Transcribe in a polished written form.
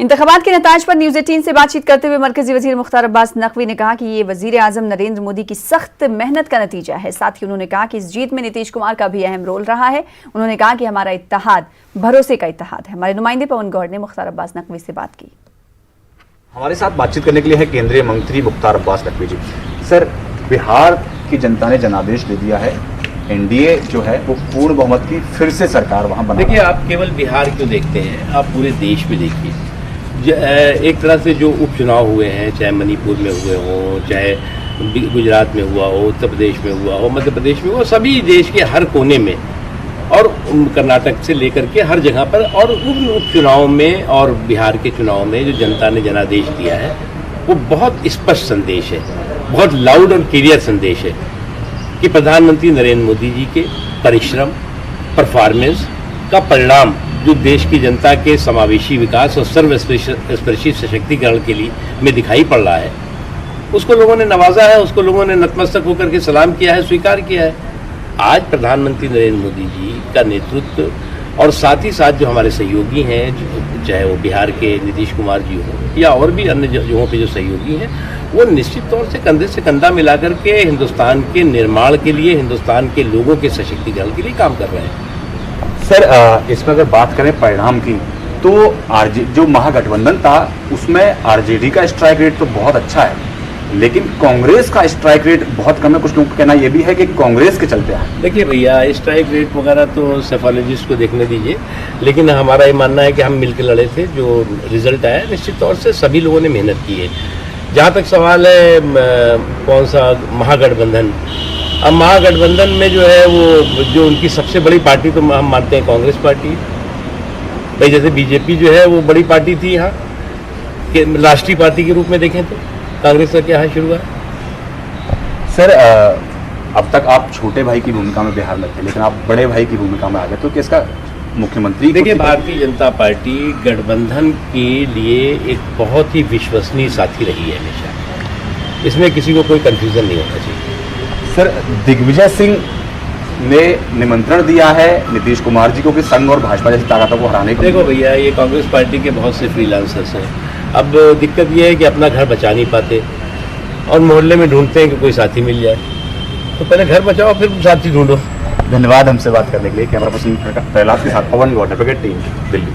इंतखाबात के नताज पर न्यूज 18 से बातचीत करते हुए मरकजी वजीर मुख्तार अब्बास नकवी ने कहा कि ये वजीर आजम नरेंद्र मोदी की सख्त मेहनत का नतीजा है। साथ ही उन्होंने कहा कि इस जीत में नीतीश कुमार का भी अहम रोल रहा है। उन्होंने कहा कि हमारा इत्तेहाद भरोसे का इत्तेहाद है। हमारे नुमाइंदे पवन गौड़ ने मुख्तार अब्बास नकवी से बात की। हमारे साथ बातचीत करने के लिए है केंद्रीय मंत्री मुख्तार अब्बास नकवी जी। सर, बिहार की जनता ने जनादेश दे दिया है, एनडीए जो है वो पूर्ण बहुमत की फिर से सरकार वहां बना। देखिए, आप केवल बिहार क्यों देखते हैं, आप पूरे देश में देखिए। एक तरह से जो उपचुनाव हुए हैं, चाहे मणिपुर में हुए हों, चाहे गुजरात में हुआ हो, उत्तर प्रदेश में हुआ हो, मध्य प्रदेश में हुआ, सभी देश के हर कोने में और कर्नाटक से लेकर के हर जगह पर, और उन उपचुनाव में और बिहार के चुनाव में जो जनता ने जनादेश दिया है वो बहुत स्पष्ट संदेश है, बहुत लाउड और क्लियर संदेश है कि प्रधानमंत्री नरेंद्र मोदी जी के परिश्रम, परफॉर्मेंस का परिणाम जो देश की जनता के समावेशी विकास और सर्वस्पर्शी सशक्तिकरण के लिए में दिखाई पड़ रहा है, उसको लोगों ने नवाजा है, उसको लोगों ने नतमस्तक होकर के सलाम किया है, स्वीकार किया है। आज प्रधानमंत्री नरेंद्र मोदी जी का नेतृत्व और साथ ही साथ जो हमारे सहयोगी हैं, चाहे वो बिहार के नीतीश कुमार जी हों या और भी अन्य जगहों पे जो सहयोगी हैं, वो निश्चित तौर से कंधे से कंधा मिलाकर के हिंदुस्तान के निर्माण के लिए, हिंदुस्तान के लोगों के सशक्तिकरण के लिए काम कर रहे हैं। सर, इसमें अगर बात करें परिणाम की, तो जो महागठबंधन था उसमें आरजेडी का स्ट्राइक रेट तो बहुत अच्छा है, लेकिन कांग्रेस का स्ट्राइक रेट बहुत कम है। कुछ लोगों का कहना यह भी है कि कांग्रेस के चलते हैं। देखिए भैया, स्ट्राइक रेट वगैरह तो सेफोलॉजिस्ट को देखने दीजिए, लेकिन हमारा ये मानना है कि हम मिलकर लड़े थे। जो रिजल्ट आया, निश्चित तौर से सभी लोगों ने मेहनत की है। जहाँ तक सवाल है कौन सा महागठबंधन, अब महागठबंधन में जो है वो जो उनकी सबसे बड़ी पार्टी तो हम मानते हैं कांग्रेस पार्टी भाई। जैसे बीजेपी जो है वो बड़ी पार्टी थी यहाँ के राष्ट्रीय पार्टी के रूप में देखें तो कांग्रेस का क्या है शुरुआत। सर, अब तक आप छोटे भाई की भूमिका में बिहार में थे, लेकिन आप बड़े भाई की भूमिका में आ गए, तो किसका मुख्यमंत्री? देखिए, भारतीय जनता पार्टी गठबंधन के लिए एक बहुत ही विश्वसनीय साथी रही है हमेशा। इसमें किसी को कोई कंफ्यूजन नहीं होना चाहिए। सर, दिग्विजय सिंह ने निमंत्रण दिया है नीतीश कुमार जी को कि संघ और भाजपा जैसी ताकतों को हराने को। देखो भैया, ये कांग्रेस पार्टी के बहुत से फ्रीलांसर्स हैं। अब दिक्कत ये है कि अपना घर बचा नहीं पाते और मोहल्ले में ढूंढते हैं कि कोई साथी मिल जाए। तो पहले घर बचाओ, फिर साथी ढूंढो। धन्यवाद हमसे बात करने के लिए। कैमरा पर्सन प्रहलाद के साथ पवन गौड़, टीम, दिल्ली।